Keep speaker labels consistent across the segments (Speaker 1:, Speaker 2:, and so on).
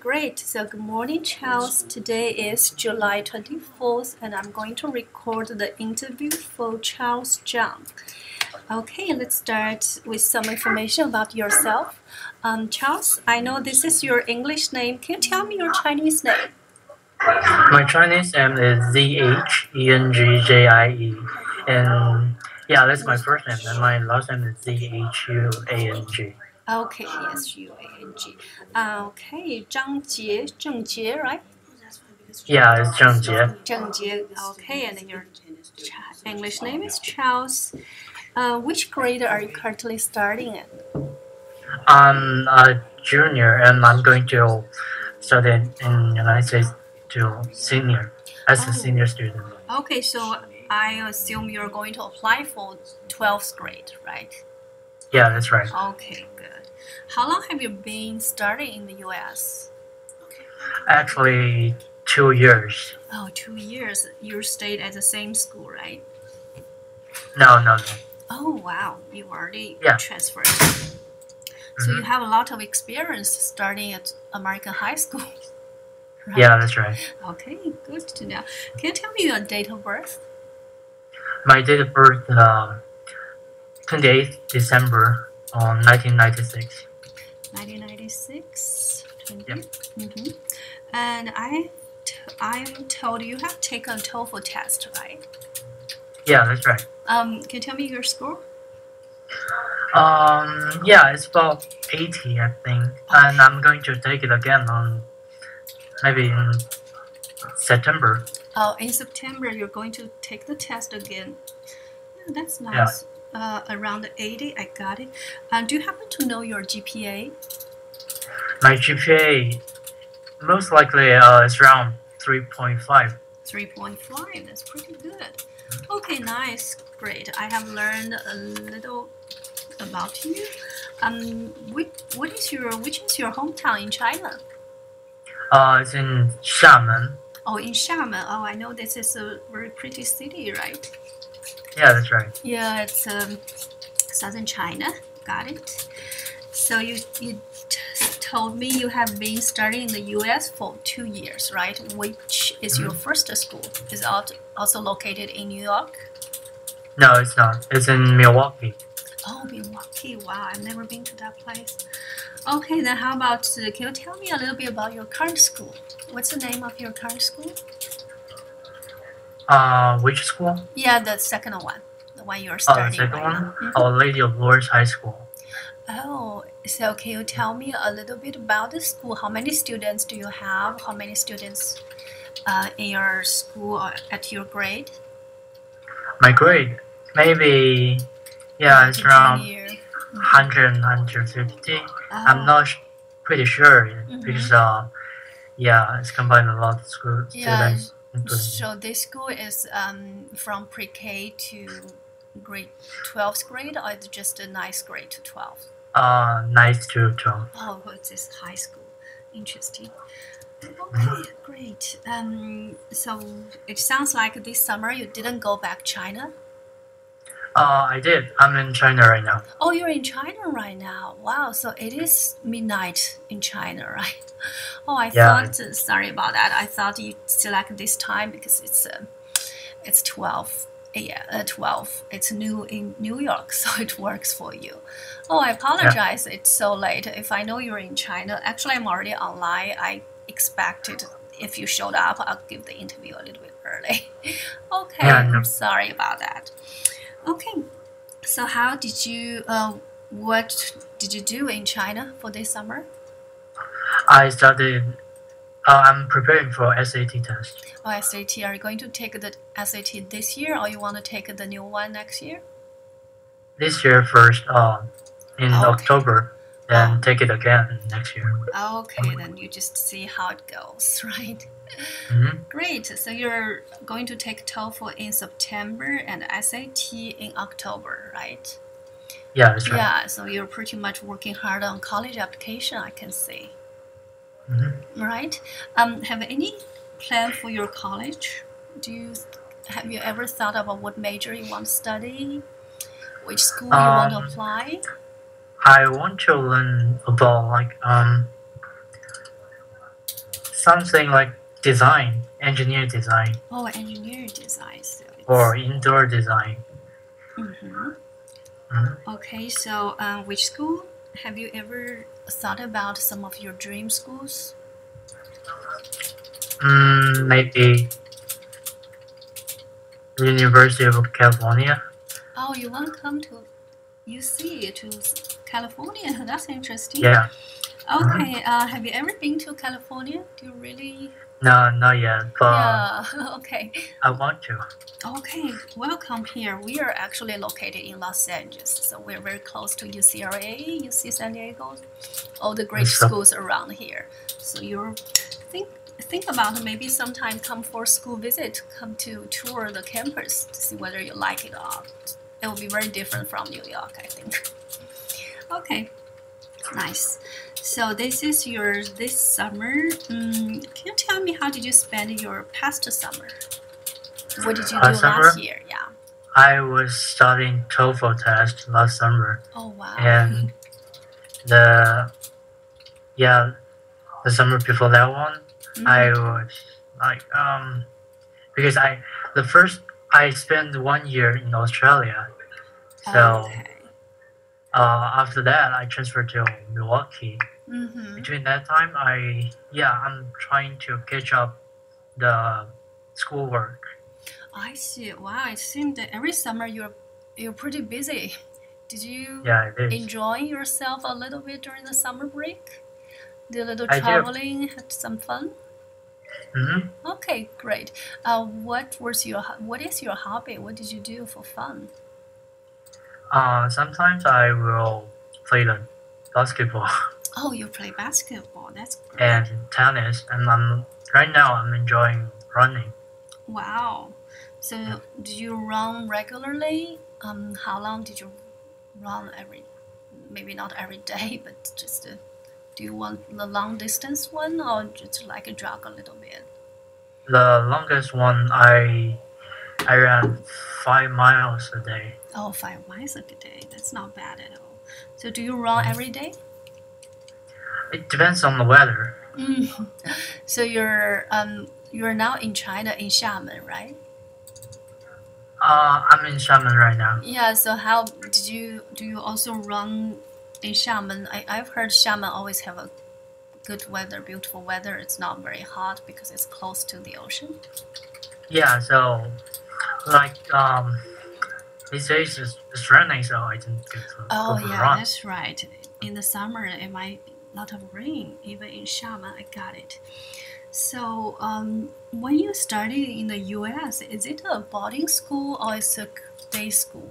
Speaker 1: Great. So, good morning, Charles. Today is July 24th, and I'm going to record the interview for Charles Zhang. Okay, let's start with some information about yourself. Charles, I know this is your English name. Can you tell me your Chinese name?
Speaker 2: My Chinese name is ZHANG, and yeah, that's my first name, and my last name is ZHUANG.
Speaker 1: Okay, yes, U-A-N-G. Okay, Zhang Jie, right?
Speaker 2: Yeah, it's Zhang Jie.
Speaker 1: Zhang Jie. Okay, and your English name is Charles. Which grade are you currently studying in?
Speaker 2: I'm a junior, and I'm going to study in United States to senior as a senior student.
Speaker 1: Okay, so I assume you're going to apply for 12th grade, right?
Speaker 2: Yeah, that's right.
Speaker 1: Okay, good. How long have you been studying in the US?
Speaker 2: Actually, 2 years.
Speaker 1: Oh, 2 years. You stayed at the same school, right?
Speaker 2: No.
Speaker 1: Oh, wow. You already
Speaker 2: Yeah.
Speaker 1: transferred. So you have a lot of experience starting at American high school. Right?
Speaker 2: Yeah, that's right.
Speaker 1: Okay, good to know. Can you tell me your date of birth?
Speaker 2: My date of birth, 28th December 1996.
Speaker 1: 1996. 20.
Speaker 2: Yeah.
Speaker 1: And I'm told you have taken a TOEFL test, right?
Speaker 2: Yeah, that's right.
Speaker 1: Can you tell me your score?
Speaker 2: Yeah, it's about 80, I think, and I'm going to take it again on maybe in September.
Speaker 1: Oh, in September you're going to take the test again. Yeah, that's nice. Around 80, I got it. And do you happen to know your GPA?
Speaker 2: My GPA most likely is around 3.5.
Speaker 1: 3.5. That's pretty good. Okay, nice, great. I have learned a little about you. Which is your hometown in China?
Speaker 2: It's in Xiamen.
Speaker 1: Oh, in Xiamen. Oh, I know this is a very pretty city, right?
Speaker 2: Yeah, that's right.
Speaker 1: Yeah, it's southern China. Got it. So you told me you have been studying in the U.S. for 2 years, right? Which is your first school? Is it also located in New York?
Speaker 2: No, it's not. It's in Milwaukee.
Speaker 1: Oh, Milwaukee. Wow, I've never been to that place. Okay, then how about, can you tell me a little bit about your current school? What's the name of your current school?
Speaker 2: Which school?
Speaker 1: Yeah, the second one. The one you're
Speaker 2: The
Speaker 1: studying
Speaker 2: second
Speaker 1: right
Speaker 2: one?
Speaker 1: now.
Speaker 2: Our Lady of Lourdes High School.
Speaker 1: Oh, so can you tell me a little bit about the school? How many students do you have? How many students in your school are at your grade?
Speaker 2: My grade, maybe, yeah, it's around
Speaker 1: Junior.
Speaker 2: 100 150.
Speaker 1: Oh.
Speaker 2: I'm not pretty sure because yeah, it's combined a lot of students.
Speaker 1: So this school is from pre-K to grade 12th grade, or it's just a ninth grade to 12th?
Speaker 2: 9th to 12.
Speaker 1: Oh, it's this high school. Interesting. Okay, great. So it sounds like this summer you didn't go back China.
Speaker 2: I did. I'm in China right now.
Speaker 1: Oh, you're in China right now. Wow, so it is midnight in China, right? Oh, I thought. Sorry about that. I thought you select this time because it's 12. Yeah, 12. It's new in New York, so it works for you. Oh, I apologize. It's so late. If I know you're in China, actually, I'm already online. I expected if you showed up, I'll give the interview a little bit early. Okay, I'm sorry about that. Okay, so how did you? What did you do in China for this summer?
Speaker 2: I studied. I'm preparing for SAT test.
Speaker 1: Oh, SAT. Are you going to take the SAT this year, or you want to take the new one next year?
Speaker 2: This year first, in October, then take it again next year.
Speaker 1: Okay, then you just see how it goes, right? Great. So you're going to take TOEFL in September and SAT in October, right?
Speaker 2: Yeah, that's right.
Speaker 1: Yeah, so you're pretty much working hard on college application, I can see. Right? Have any plan for your college? Have you ever thought about what major you want to study? Which school you want to apply?
Speaker 2: I want to learn about something like design, engineer design.
Speaker 1: Oh, engineering design. So
Speaker 2: or indoor design.
Speaker 1: Okay, so which school? Have you ever thought about some of your dream schools?
Speaker 2: Maybe University of California.
Speaker 1: Oh, you want to come to UC, to California? That's interesting.
Speaker 2: Yeah.
Speaker 1: Okay, have you ever been to California? Do you really?
Speaker 2: No, not yet, but
Speaker 1: Yeah, okay.
Speaker 2: I want to.
Speaker 1: Okay, welcome here. We are actually located in Los Angeles, so we're very close to UCLA, UC San Diego, all the great schools around here. So you're think about maybe sometime come for a school visit, come to tour the campus to see whether you like it or not. It will be very different from New York, I think. Okay, nice. So this is this summer. Can you tell me how did you spend your past summer? What did you do last year? Yeah.
Speaker 2: I was studying TOEFL test last summer.
Speaker 1: Oh wow.
Speaker 2: And the summer before that one, I was like because I spent 1 year in Australia. So after that I transferred to Milwaukee. Between that time I'm trying to catch up the schoolwork.
Speaker 1: I see. Wow, it seemed that every summer you're pretty busy. Did you enjoy yourself a little bit during the summer break? Did a little traveling, had some fun? Okay, great. What is your hobby? What did you do for fun?
Speaker 2: Sometimes I will play the basketball.
Speaker 1: Oh, you play basketball. That's great.
Speaker 2: And tennis. And right now I'm enjoying running.
Speaker 1: Wow. So do you run regularly? How long did you run maybe not every day, but just do you want the long distance one or just like a jog a little bit?
Speaker 2: The longest one I ran 5 miles a day.
Speaker 1: Oh, 5 miles a day. That's not bad at all. So do you run every day?
Speaker 2: It depends on the weather.
Speaker 1: So you're now in China, in Xiamen, right?
Speaker 2: I'm in Xiamen right now.
Speaker 1: Yeah. So how do you also run in Xiamen? I've heard Xiamen always have a good weather, beautiful weather. It's not very hot because it's close to the ocean.
Speaker 2: Yeah. So like these days it's raining, so I didn't get to
Speaker 1: Oh
Speaker 2: go
Speaker 1: yeah,
Speaker 2: run.
Speaker 1: that's right. In the summer, it might lot of rain, even in Xiamen. I got it. So when you study in the U.S., is it a boarding school or is it a day school?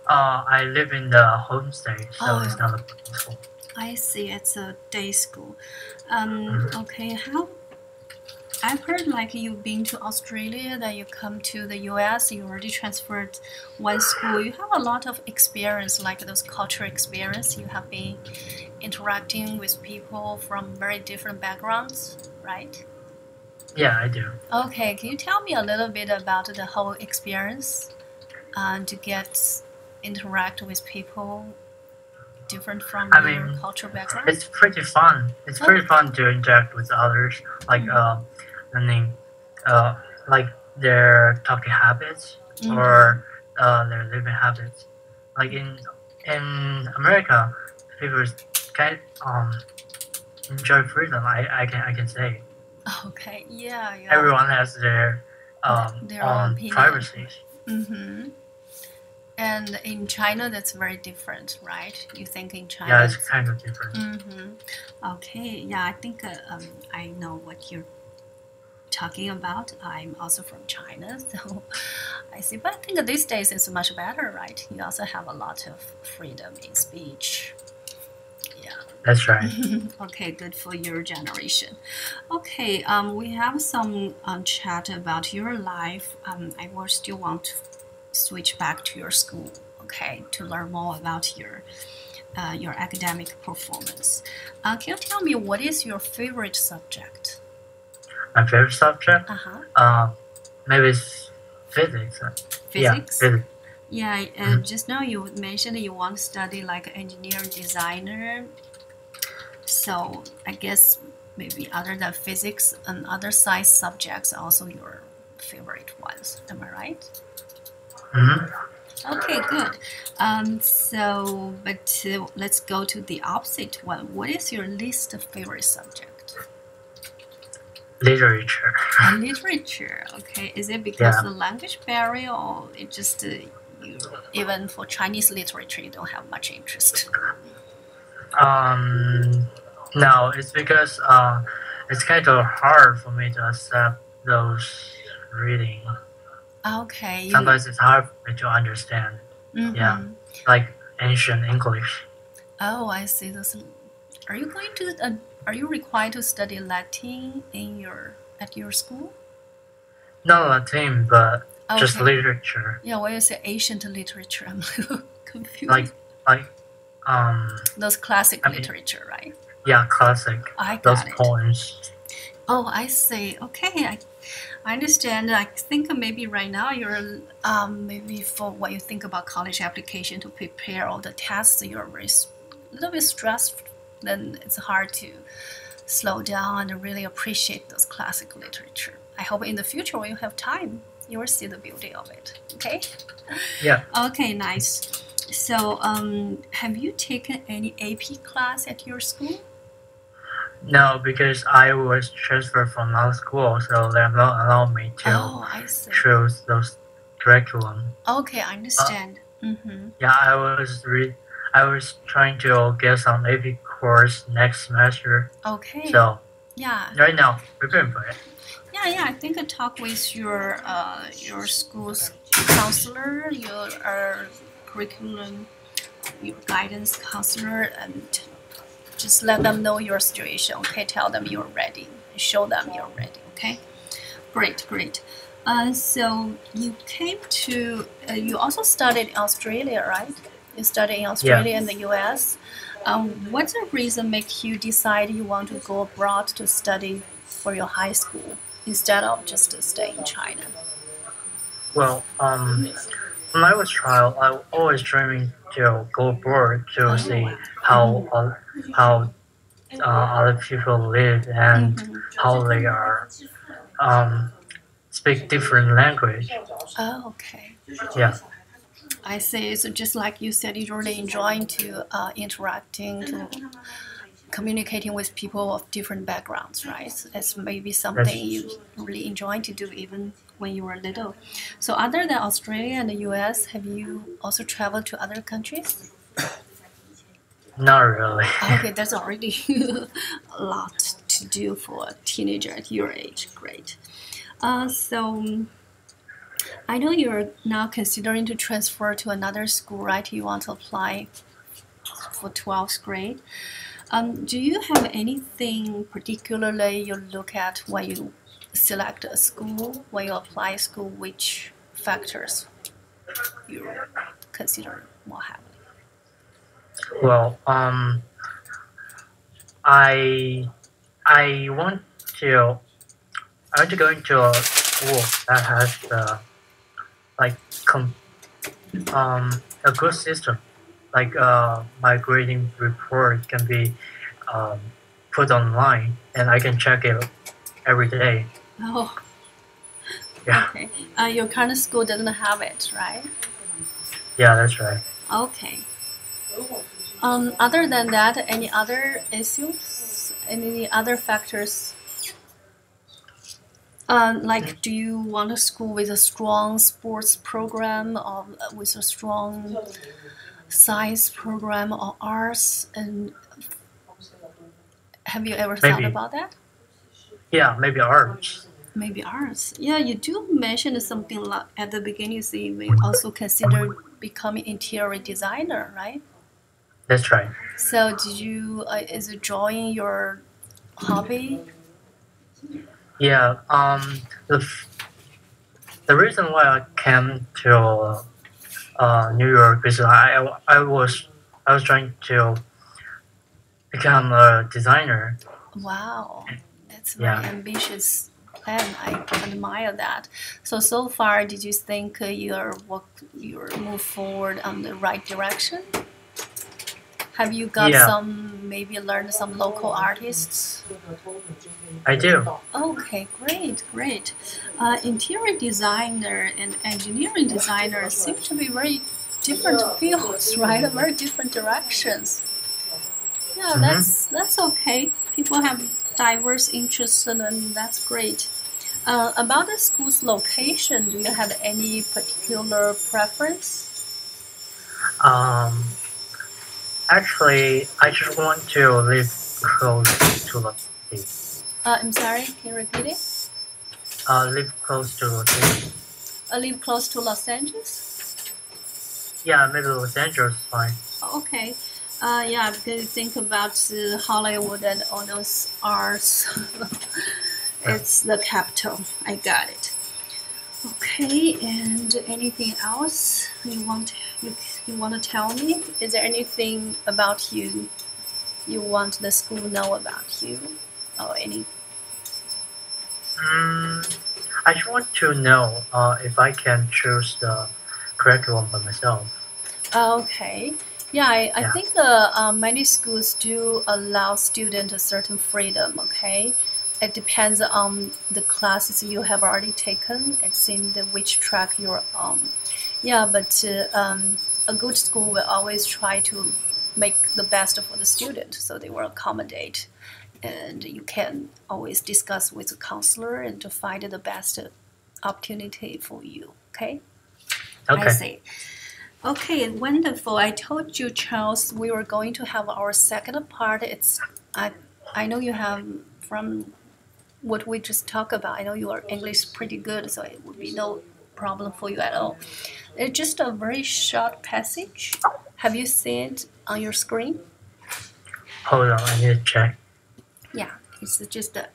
Speaker 2: I live in the homestay, so it's not a boarding school.
Speaker 1: I see, it's a day school. Okay, I've heard like you've been to Australia, then you come to the US, you already transferred one school. You have a lot of experience, like those cultural experience. You have been interacting with people from very different backgrounds, right?
Speaker 2: Yeah, I do.
Speaker 1: Okay, can you tell me a little bit about the whole experience to interact with people different from your cultural background?
Speaker 2: It's pretty fun. It's pretty fun to interact with others, like learning, like their talking habits or their living habits. Like in America, people can enjoy freedom. I can say.
Speaker 1: Okay. Yeah.
Speaker 2: Everyone has their own privacy.
Speaker 1: And in China, that's very different, right? You think in China?
Speaker 2: Yeah, it's kind of different.
Speaker 1: Okay. Yeah, I think I know what you're talking about. I'm also from China, so I see. But I think these days it's much better, right? You also have a lot of freedom in speech. Yeah.
Speaker 2: That's right.
Speaker 1: Okay, good for your generation. Okay, we have some chat about your life. I will still want to switch back to your school, okay, to learn more about your academic performance. Can you tell me what is your favorite subject?
Speaker 2: My favorite subject? Maybe it's physics.
Speaker 1: Physics?
Speaker 2: Yeah, physics.
Speaker 1: Yeah, just now you mentioned you want to study like engineer designer. So I guess maybe other than physics and other science subjects, also your favorite ones. Am I right? Okay, good. Let's go to the opposite one. What is your least favorite subject?
Speaker 2: Literature.
Speaker 1: Literature. Okay. Is it because of the language barrier, or it just you even for Chinese literature you don't have much interest?
Speaker 2: No, it's because it's kind of hard for me to accept those reading.
Speaker 1: Okay.
Speaker 2: Sometimes it's hard for me to understand. Yeah, like ancient English.
Speaker 1: Oh, I see. Are you going to? Are you required to study Latin at your school?
Speaker 2: Not Latin, but just literature.
Speaker 1: Yeah, when you say ancient literature, I'm a little confused.
Speaker 2: Like
Speaker 1: those classic literature, right?
Speaker 2: Yeah, classic.
Speaker 1: I got
Speaker 2: those
Speaker 1: it.
Speaker 2: Poems.
Speaker 1: Oh, I see. Okay, I understand. I think maybe right now you're maybe for what you think about college application to prepare all the tests, you're a little bit stressed. Then it's hard to slow down and really appreciate those classic literature. I hope in the future when you have time, you will see the beauty of it. Okay?
Speaker 2: Yeah.
Speaker 1: Okay, nice. So, have you taken any AP class at your school?
Speaker 2: No, because I was transferred from another school, so they're not allowing me to choose those curriculum.
Speaker 1: Okay, I understand.
Speaker 2: Yeah, I was trying to get some AP course next semester.
Speaker 1: Okay.
Speaker 2: So
Speaker 1: yeah,
Speaker 2: right now preparing for it.
Speaker 1: Yeah. I think I talk with your school's counselor, your curriculum, your guidance counselor, and just let them know your situation. Okay, tell them you're ready. Show them you're ready. Okay, great. So you came to. You also studied in Australia, right? You studied in Australia and the U.S. What's the reason make you decide you want to go abroad to study for your high school instead of just stay in China?
Speaker 2: Well, when I was a child, I was always dreaming to go abroad to see how other people live and how they are speak different language.
Speaker 1: Oh, okay.
Speaker 2: Yeah.
Speaker 1: I see. So just like you said, you're really enjoying to interacting, to communicating with people of different backgrounds, right? It's maybe something you really enjoy to do even when you were little. So other than Australia and the US, have you also traveled to other countries?
Speaker 2: Not really.
Speaker 1: Okay, that's already a lot to do for a teenager at your age. Great. So I know you're now considering to transfer to another school, right? You want to apply for 12th grade. Do you have anything particularly you look at when you select a school, when you apply a school, which factors you consider more heavily?
Speaker 2: Well, I want to go into a school that has a good system. Like my grading report can be put online, and I can check it every day.
Speaker 1: Oh.
Speaker 2: Yeah.
Speaker 1: Okay. Your current school doesn't have it, right?
Speaker 2: Yeah, that's right.
Speaker 1: Okay. Other than that, any other issues? Any other factors? Like, do you want a school with a strong sports program, or with a strong science program, or arts? And have you ever thought about that?
Speaker 2: Yeah, maybe arts.
Speaker 1: Maybe arts. Yeah, you do mention something like at the beginning. You say you may also consider becoming interior designer, right?
Speaker 2: That's right.
Speaker 1: So, did you? Is it drawing your hobby?
Speaker 2: Yeah. The reason why I came to New York is I was trying to become a designer.
Speaker 1: Wow, that's a very ambitious plan. I admire that. So far, did you think you're move forward on the right direction? Have you got maybe learned some local artists?
Speaker 2: I do.
Speaker 1: Okay, great. Interior designer and engineering designer seem to be very different fields, right? Very different directions. Yeah, that's okay. People have diverse interests, and that's great. About the school's location, do you have any particular preference?
Speaker 2: Actually, I just want to live close to the city.
Speaker 1: I'm sorry, can you repeat it?
Speaker 2: Live close to the city.
Speaker 1: Live close to Los Angeles?
Speaker 2: Yeah, maybe Los Angeles is fine.
Speaker 1: Okay. Yeah, because you think about Hollywood and all those arts. It's the capital. I got it. Okay, and anything else you want to tell me? Is there anything about you want the school to know about you, or any?
Speaker 2: I just want to know if I can choose the curriculum by myself.
Speaker 1: Okay. Yeah, I think many schools do allow students a certain freedom. Okay. It depends on the classes you have already taken. It's in which track you're on. Yeah, but a good school will always try to make the best for the student, so they will accommodate. And you can always discuss with the counselor and to find the best opportunity for you. Okay?
Speaker 2: Okay.
Speaker 1: I see. Okay, wonderful. I told you, Charles, we were going to have our second part. I know you have from what we just talked about. I know your English pretty good, so it would be no problem for you at all. It's just a very short passage. Have you seen it on your screen?
Speaker 2: Hold on, I need to check.
Speaker 1: Yeah, it's just the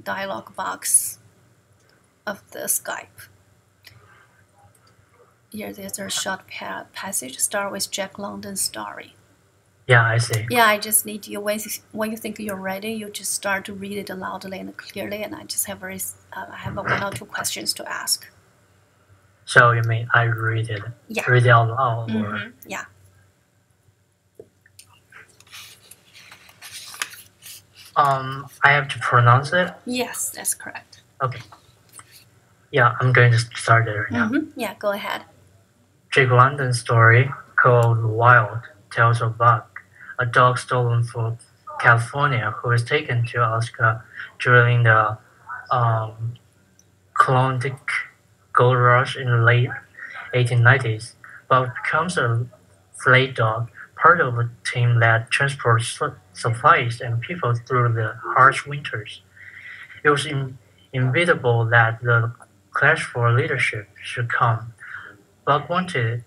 Speaker 1: dialogue box of the Skype. Here, there's a short passage. Start with Jack London's story.
Speaker 2: Yeah, I see.
Speaker 1: Yeah, I just need you when you think you're ready, you just start to read it loudly and clearly, and I just have I have one or two questions to ask.
Speaker 2: So you mean I read it?
Speaker 1: Yeah.
Speaker 2: Read it out loud? Or?
Speaker 1: Yeah.
Speaker 2: I have to pronounce it?
Speaker 1: Yes, that's correct.
Speaker 2: Okay. Yeah, I'm going to start it right now.
Speaker 1: Yeah, go ahead.
Speaker 2: Jack London's story, called Wild, tells of Buck, a dog stolen from California who was taken to Alaska during the Klondike Gold Rush in the late 1890s. Buck becomes a flayed dog, part of a team that transports supplies and people through the harsh winters. It was inevitable that the clash for leadership should come. Buck wanted it.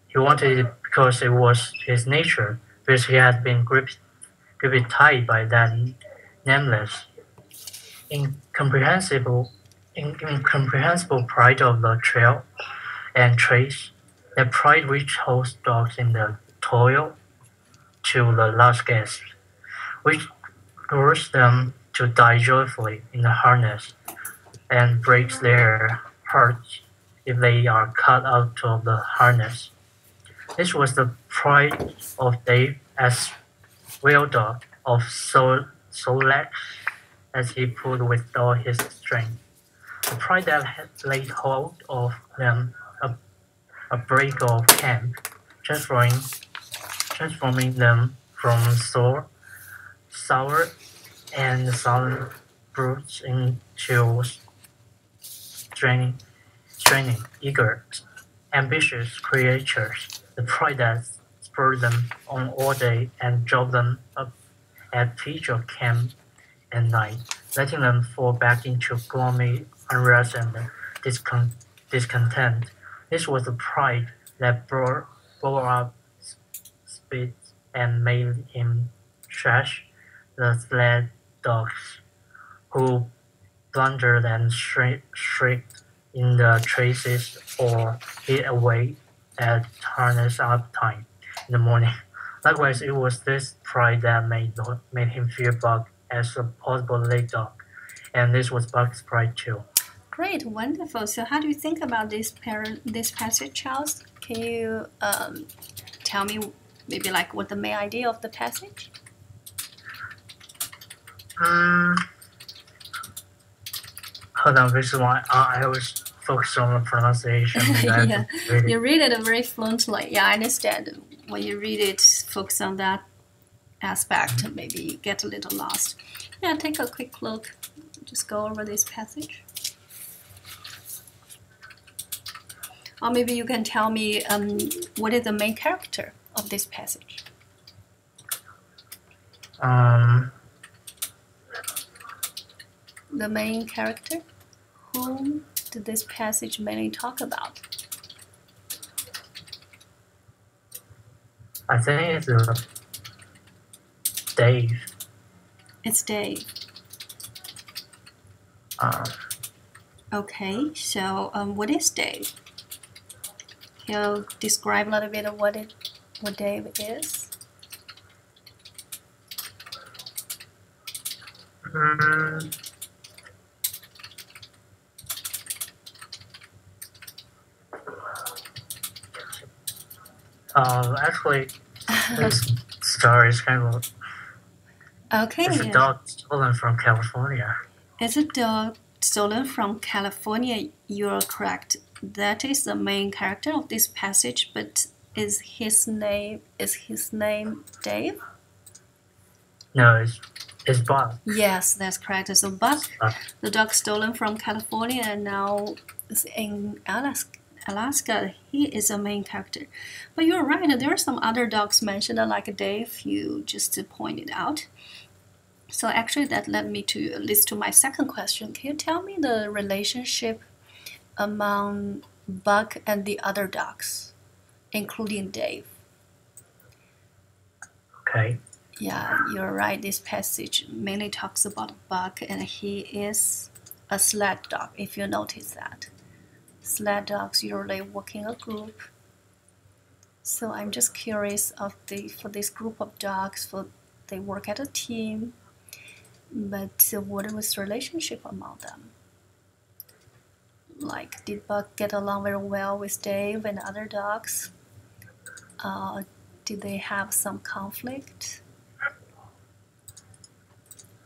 Speaker 2: He wanted it because it was his nature, because he had been gripped tight by that nameless, incomprehensible pride of the trail and trace, that pride which holds dogs in the toil to the last gasp, which lures them to die joyfully in the harness, and breaks their hearts if they are cut out of the harness. This was the pride of Dave as whale dog, of Solex as he pulled with all his strength. The pride that had laid hold of them a break of camp, transforming them from sour and sullen brutes into straining, eager, ambitious creatures. The pride that spurred them on all day and drove them up at pitch of camp at night, letting them fall back into gloomy unrest and discontent. This was the pride that brought up Spitz and made him trash the sled dogs, who blundered and shrieked in the traces or hid away at harness up time in the morning. Likewise, it was this pride that made him fear Buck as a possible late dog, and this was Buck's pride too.
Speaker 1: Great, wonderful. So, how do you think about this passage, Charles? Can you tell me Maybe like what the main idea of the passage?
Speaker 2: Hold on, this is why I always focus on the pronunciation.
Speaker 1: Yeah, you read it very fluently. Yeah, I understand. When you read it, focus on that aspect. Maybe you get a little lost. Yeah, take a quick look. Just go over this passage. Or maybe you can tell me what is the main character of this passage? The main character? Whom did this passage mainly talk about?
Speaker 2: I think it's Dave.
Speaker 1: It's Dave. Okay, so what is Dave? Can you describe a little bit of what Dave is?
Speaker 2: Actually, this story is kind of
Speaker 1: okay.
Speaker 2: It's a dog stolen from California.
Speaker 1: It's a dog stolen from California. You're correct. That is the main character of this passage. But is his name Dave?
Speaker 2: No, it's Buck.
Speaker 1: Yes, that's correct. So Buck, the dog stolen from California, and now is in Alaska. He is a main character. But you're right. There are some other dogs mentioned, like Dave. You just pointed out. So actually, that led me to my second question. Can you tell me the relationship among Buck and the other dogs, including Dave?
Speaker 2: Okay.
Speaker 1: Yeah, you're right. This passage mainly talks about Buck, and he is a sled dog, if you notice that. Sled dogs usually work in a group. So I'm just curious for this group of dogs, they work as a team. But what was the relationship among them? Like, did Buck get along very well with Dave and other dogs? Did they have some conflict?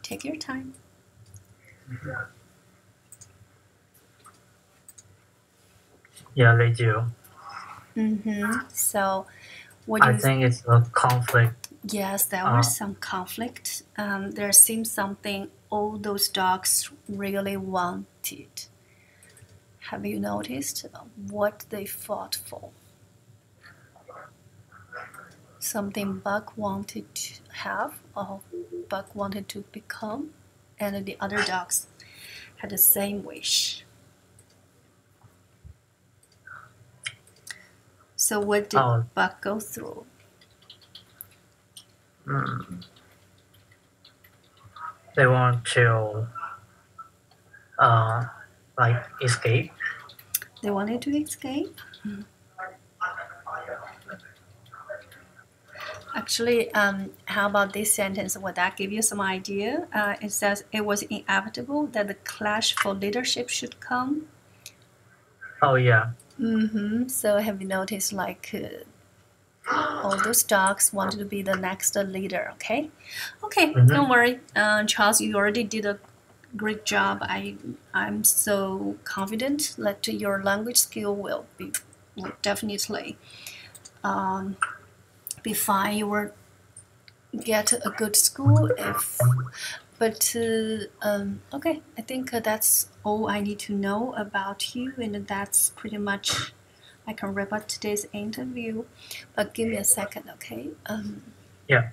Speaker 1: Take your time.
Speaker 2: Yeah, they do.
Speaker 1: So,
Speaker 2: I think it's a conflict.
Speaker 1: Yes, there was some conflict. There seems something all those dogs really wanted. Have you noticed what they fought for? Something Buck wanted to have, or Buck wanted to become, and the other dogs had the same wish. So what did Buck go through?
Speaker 2: They want to escape.
Speaker 1: They wanted to escape? Actually, how about this sentence? Would that give you some idea? It says it was inevitable that the clash for leadership should come.
Speaker 2: Oh, yeah.
Speaker 1: So have you noticed, all those dogs wanted to be the next leader, okay? Okay, don't worry. Charles, you already did a great job. I'm so confident that your language skill will definitely be fine. You will get a good school okay, I think that's all I need to know about you, and that's pretty much I can wrap up today's interview. But give me a second, okay?
Speaker 2: Yeah.